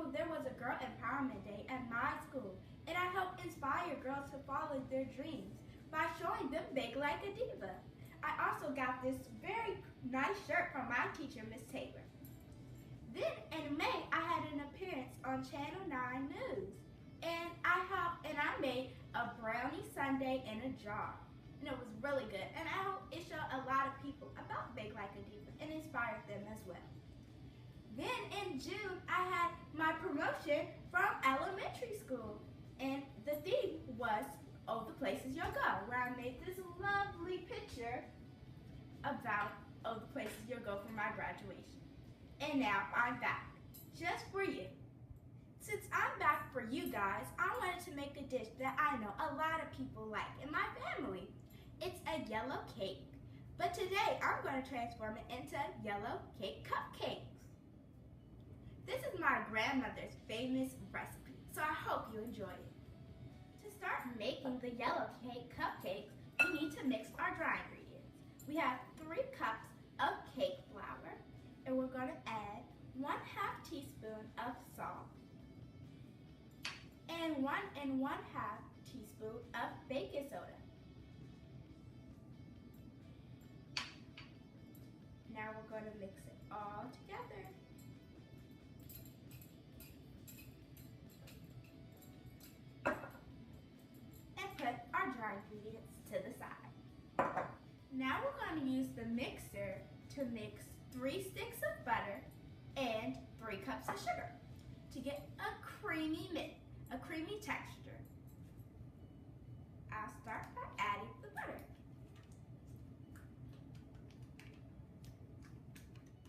April, there was a Girl Empowerment Day at my school, and I helped inspire girls to follow their dreams by showing them Bake Like a Diva. I also got this very nice shirt from my teacher, Miss Taylor. Then in May, I had an appearance on Channel 9 News, and I made a brownie sundae in a jar. And it was really good, and I hope it showed a lot of people about Bake Like a Diva and inspired them as well. Then in June, I had my promotion from elementary school, and the theme was "Oh, the Places You'll Go," where I made this lovely picture about "Oh, the Places You'll Go" for my graduation. And now I'm back, just for you. Since I'm back for you guys, I wanted to make a dish that I know a lot of people like in my family. It's a yellow cake, but today I'm going to transform it into yellow cake cupcakes. This is my grandmother's famous recipe, so I hope you enjoy it. To start making the yellow cake cupcakes, we need to mix our dry ingredients. We have 3 cups of cake flour, and we're going to add 1/2 teaspoon of salt and 1 1/2 teaspoon of baking soda. Now we're going to mix it all together. And put our dry ingredients to the side. Now we're going to use the mixer to mix 3 sticks of butter and 3 cups of sugar to get a creamy texture. I'll start by adding the butter.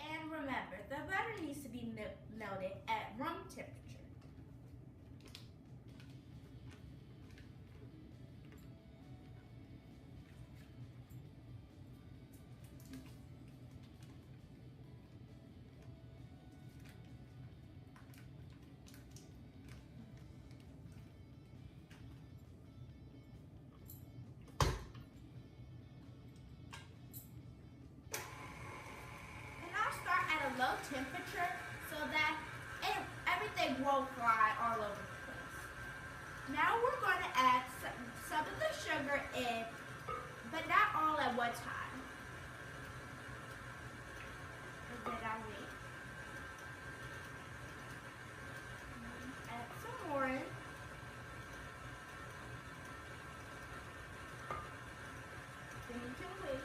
And remember, the butter needs to be melted at room temperature. Low temperature so that everything won't fly all over the place. Now we're going to add some of the sugar in, but not all at one time. And then I'll wait. Add some more in. Then you can wait.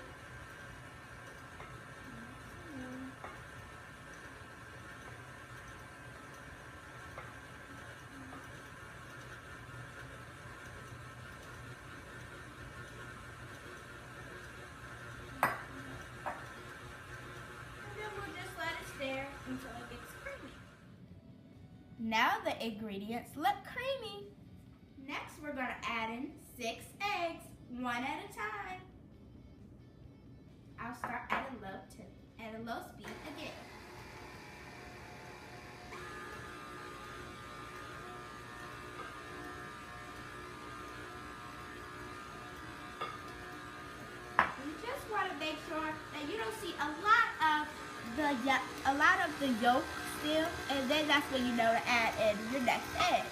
Until it gets creamy. Now the ingredients look creamy. Next we're going to add in 6 eggs, 1 at a time. I'll start at a low speed again. You just want to make sure that you don't see a lot of the yolk still, and then that's when you know to add in your next egg.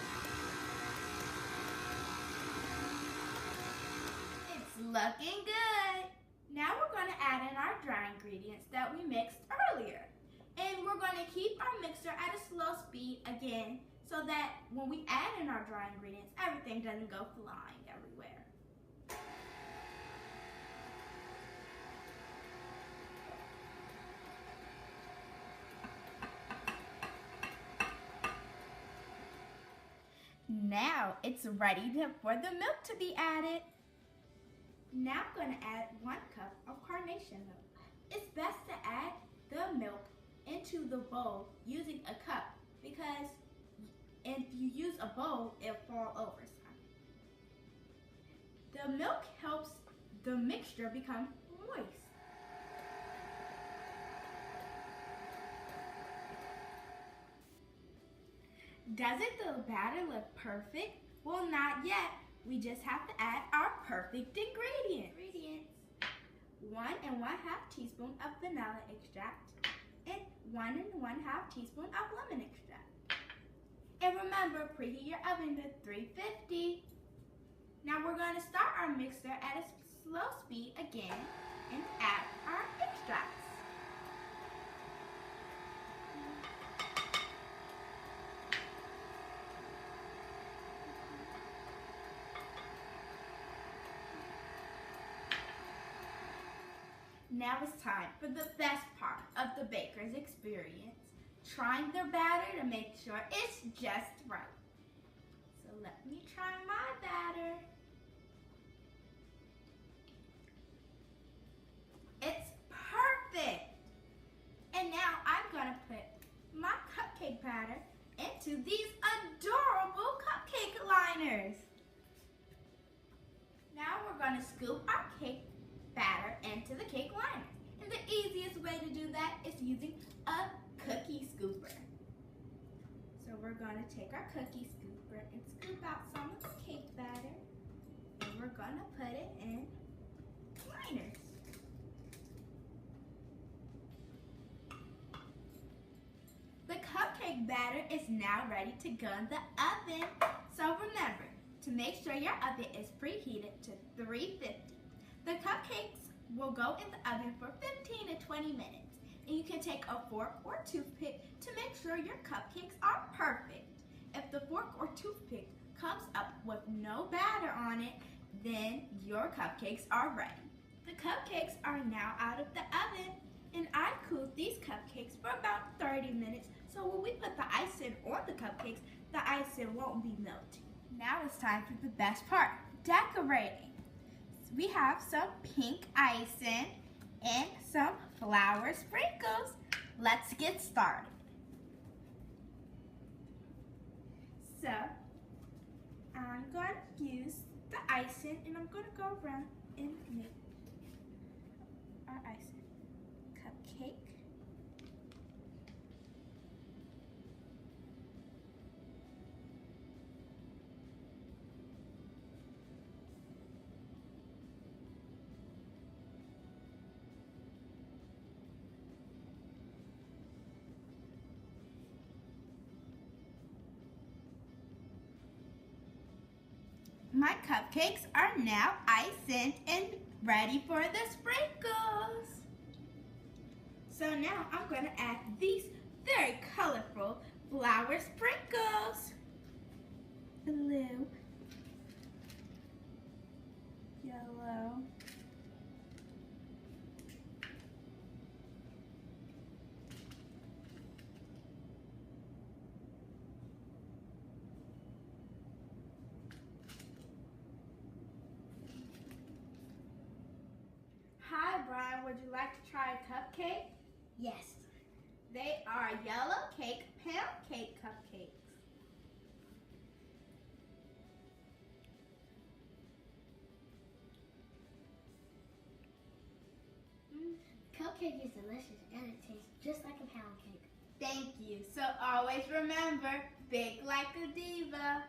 It's looking good. Now we're going to add in our dry ingredients that we mixed earlier. And we're going to keep our mixer at a slow speed again so that when we add in our dry ingredients, everything doesn't go flying everywhere. Now it's ready for the milk to be added. Now I'm going to add 1 cup of carnation milk. It's best to add the milk into the bowl using a cup because if you use a bowl, it'll fall over some. The milk helps the mixture become moist. Doesn't the batter look perfect? Well, not yet. We just have to add our perfect ingredients. 1 1/2 teaspoon of vanilla extract and 1 1/2 teaspoon of lemon extract. And remember, preheat your oven to 350. Now we're going to start our mixer at a slow speed again and add our extracts. Now it's time for the best part of the baker's experience, trying their batter to make sure it's just right. So let me try my batter. It's perfect. And now I'm gonna put my cupcake batter into these adorable cupcake liners. Now we're gonna scoop our cake batter into the cake liner. And the easiest way to do that is using a cookie scooper. So we're gonna take our cookie scooper and scoop out some of the cake batter. And we're gonna put it in liners. The cupcake batter is now ready to go in the oven. So remember to make sure your oven is preheated to 350. The cupcakes will go in the oven for 15 to 20 minutes. And you can take a fork or toothpick to make sure your cupcakes are perfect. If the fork or toothpick comes up with no batter on it, then your cupcakes are ready. The cupcakes are now out of the oven, and I cooled these cupcakes for about 30 minutes, so when we put the icing on the cupcakes, the icing won't be melting. Now it's time for the best part, decorating. We have some pink icing and some flower sprinkles. Let's get started. So, I'm going to use the icing and I'm going to go around and make our icing cupcake. My cupcakes are now iced and ready for the sprinkles. So now I'm going to add these very colorful flower sprinkles. Blue, yellow, Hi, Brian. Would you like to try a cupcake? Yes. They are yellow cake, pound cake cupcakes. Cupcake is delicious and it tastes just like a pound cake. Thank you. So always remember, bake like a diva.